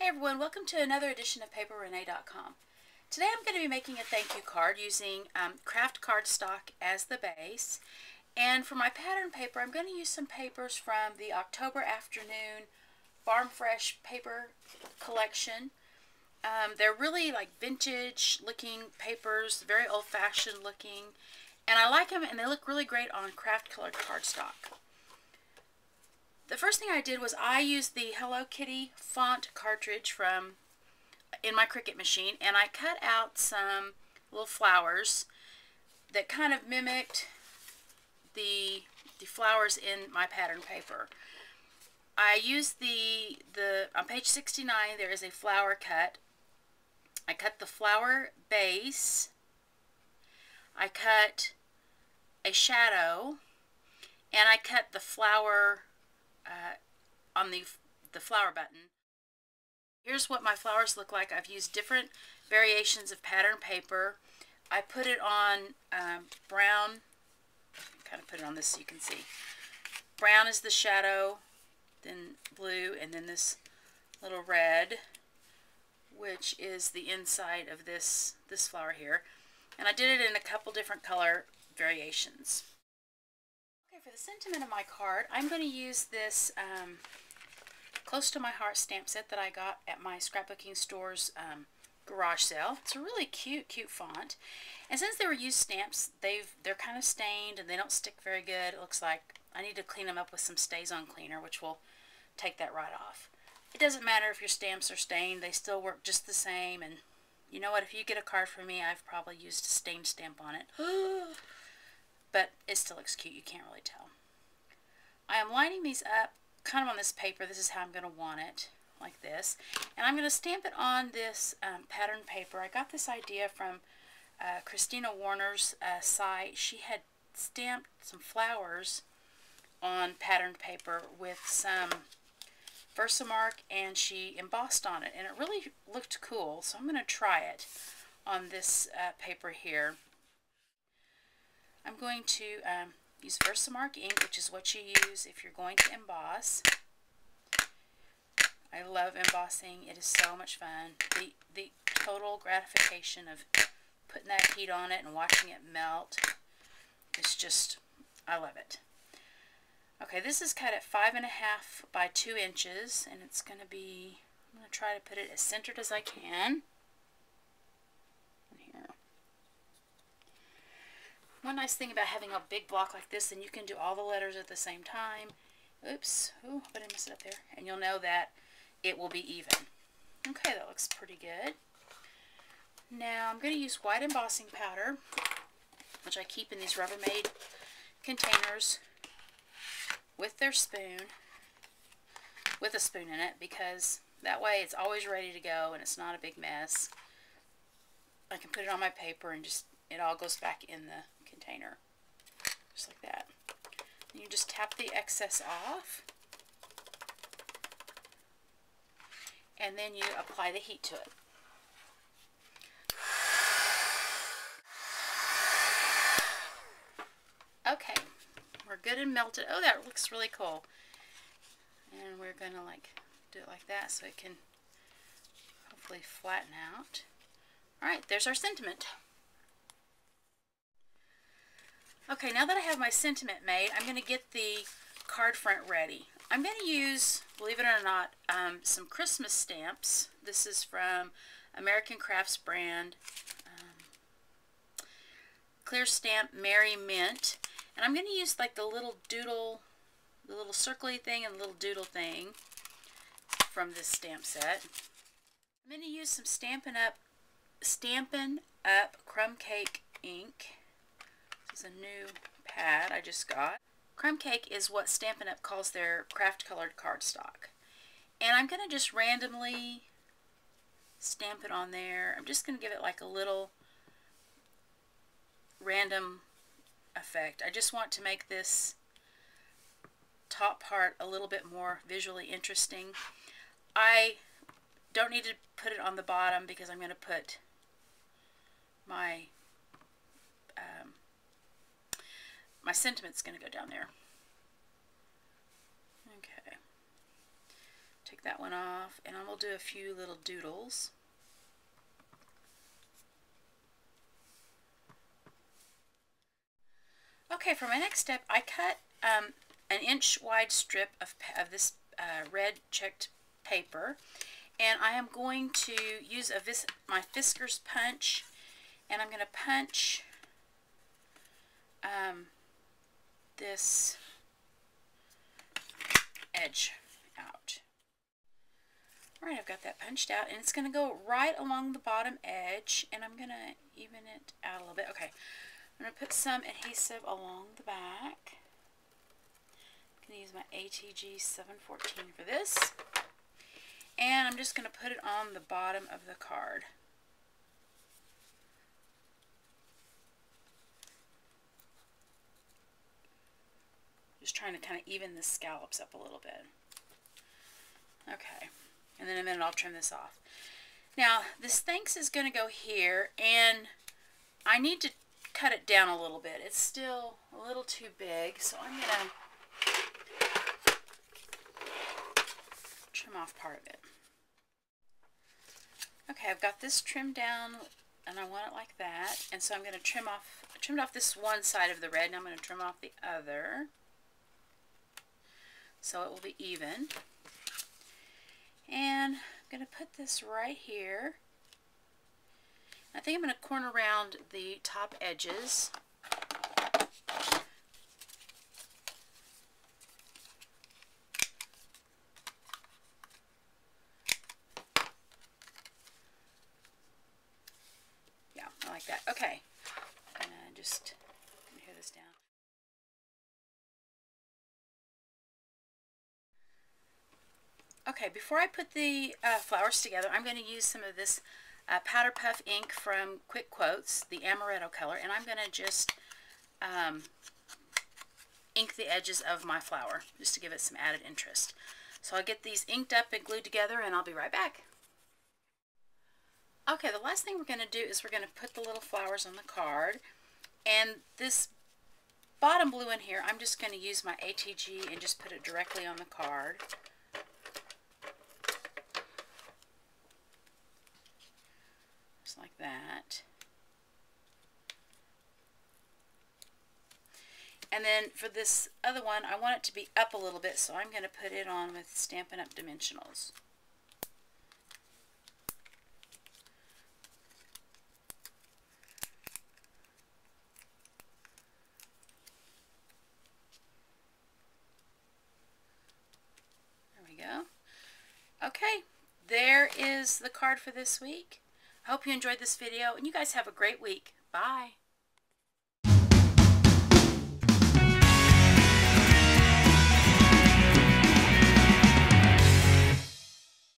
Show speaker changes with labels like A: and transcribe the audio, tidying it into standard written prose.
A: Hey everyone, welcome to another edition of PaperRenee.com. Today I'm going to be making a thank you card using craft cardstock as the base. And for my pattern paper, I'm going to use some papers from the October Afternoon Farm Fresh paper collection. They're really like vintage looking papers, very old-fashioned looking. And I like them, and they look really great on craft colored cardstock. The first thing I did was I used the Hello Kitty font cartridge in my Cricut machine, and I cut out some little flowers that kind of mimicked the flowers in my pattern paper. I used on page 69 there is a flower cut. I cut the flower base, I cut a shadow, and I cut the flower on the flower button. Here's what my flowers look like. I've used different variations of pattern paper. I put it on brown. Kind of put it on this so you can see. Brown is the shadow, then blue, and then this little red, which is the inside of this flower here. And I did it in a couple different color variations. For the sentiment of my card, I'm going to use this Close to My Heart stamp set that I got at my scrapbooking store's garage sale. It's a really cute font. And since they were used stamps, they're kind of stained and they don't stick very good. It looks like I need to clean them up with some Stays-On cleaner, which will take that right off. It doesn't matter if your stamps are stained. They still work just the same. And you know what? If you get a card from me, I've probably used a stained stamp on it. But it still looks cute. You can't really tell. I am lining these up kind of on this paper. This is how I'm going to want it, like this. And I'm going to stamp it on this pattern paper. I got this idea from Christina Warner's site. She had stamped some flowers on patterned paper with some Versamark, and she embossed on it. And it really looked cool, so I'm going to try it on this paper here. I'm going to use Versamark ink, which is what you use if you're going to emboss. I love embossing. It is so much fun. The total gratification of putting that heat on it and watching it melt is just, I love it. Okay, this is cut at 5.5 by 2 inches, and it's going to be, I'm going to try to put it as centered as I can. One nice thing about having a big block like this, and you can do all the letters at the same time. Oops, oh, but I messed it up there. And you'll know that it will be even. Okay, that looks pretty good. Now I'm going to use white embossing powder, which I keep in these Rubbermaid containers with a spoon in it, because that way it's always ready to go and it's not a big mess. I can put it on my paper and just, it all goes back in the container, just like that. And you just tap the excess off, and then you apply the heat to it. Okay, we're good and melted. Oh, that looks really cool. And we're gonna do it like that so it can hopefully flatten out. Alright, there's our sentiment. Okay, now that I have my sentiment made, I'm going to get the card front ready. I'm going to use, believe it or not, some Christmas stamps. This is from American Crafts brand. Clear Stamp Merry Mint. And I'm going to use like the little doodle, the little circly thing and the little doodle thing from this stamp set. I'm going to use some Stampin' Up Crumb Cake ink. This is a new pad I just got. Crumb Cake is what Stampin' Up calls their craft colored cardstock. And I'm going to just randomly stamp it on there. I'm just going to give it like a little random effect. I just want to make this top part a little bit more visually interesting. I don't need to put it on the bottom because I'm going to put my my sentiment's going to go down there. Okay. Take that one off, and I'm going to do a few little doodles. Okay, for my next step, I cut an inch wide strip of this red checked paper, and I am going to use my Fisker's punch, and I'm going to punch this edge out. Alright, I've got that punched out, and it's going to go right along the bottom edge, and I'm going to even it out a little bit. Okay, I'm going to put some adhesive along the back. I'm going to use my ATG 714 for this, and I'm just going to put it on the bottom of the card. Just trying to kind of even the scallops up a little bit. Okay, and then in a minute I'll trim this off. Now this thanks is going to go here, and I need to cut it down a little bit. It's still a little too big, so I'm going to trim off part of it. Okay, I've got this trimmed down, and I want it like that, and so I'm going to trimmed off this one side of the red, and I'm going to trim off the other, so it will be even. And I'm going to put this right here. I think I'm going to corner around the top edges. Yeah, I like that. Okay, I'm going to just tear this down. Okay, before I put the flowers together, I'm going to use some of this Powder Puff ink from Quick Quotes, the Amaretto color, and I'm going to just ink the edges of my flower, just to give it some added interest. So I'll get these inked up and glued together, and I'll be right back. Okay, the last thing we're going to do is we're going to put the little flowers on the card, and this bottom blue in here, I'm just going to use my ATG and just put it directly on the card. Like that. And then for this other one, I want it to be up a little bit, so I'm going to put it on with Stampin' Up! Dimensionals. There we go. Okay, there is the card for this week. I hope you enjoyed this video, and you guys have a great week. Bye.